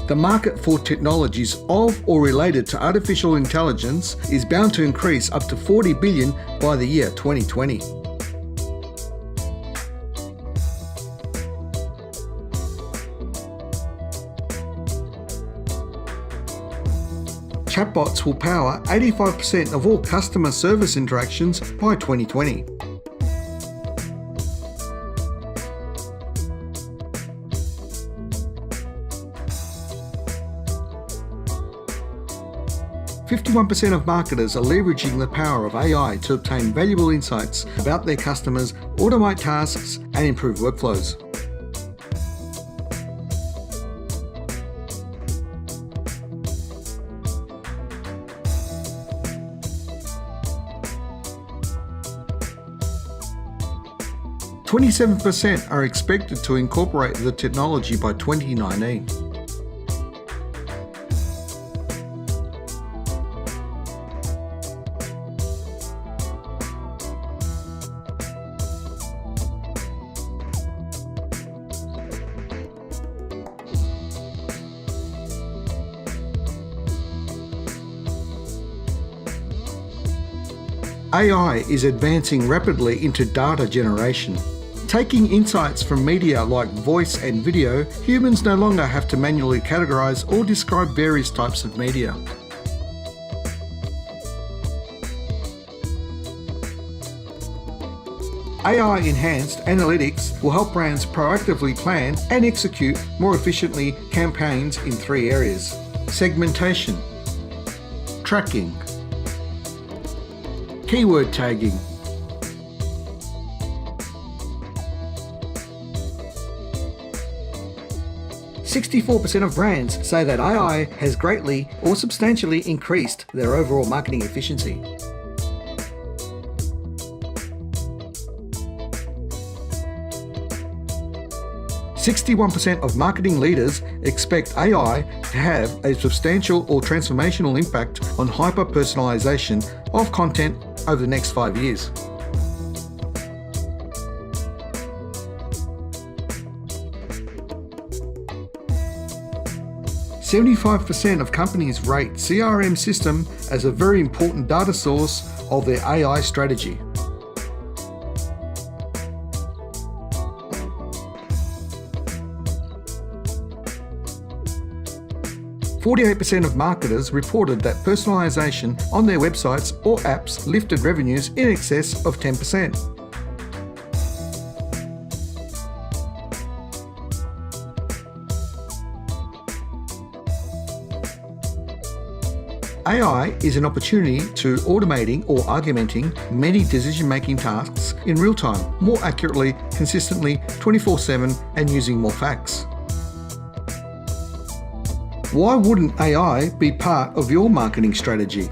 The market for technologies of or related to artificial intelligence is bound to increase up to 40 billion by the year 2020. Chatbots will power 85% of all customer service interactions by 2020. "51% of marketers are leveraging the power of AI to obtain valuable insights about their customers, automate tasks, and improve workflows." "27% are expected to incorporate the technology by 2019. AI is advancing rapidly into data generation. Taking insights from media like voice and video, humans no longer have to manually categorize or describe various types of media. AI-enhanced analytics will help brands proactively plan and execute more efficiently campaigns in 3 areas: segmentation, tracking, keyword tagging. "64% of brands say that AI has greatly or substantially increased their overall marketing efficiency." "61% of marketing leaders expect AI to have a substantial or transformational impact on hyper-personalization of content over the next 5 years. "75% of companies rate CRM system as a very important data source of their AI strategy." "48% of marketers reported that personalization on their websites or apps lifted revenues in excess of 10%. AI is an opportunity to automating or augmenting many decision-making tasks in real time, more accurately, consistently, 24/7, and using more facts. Why wouldn't AI be part of your marketing strategy?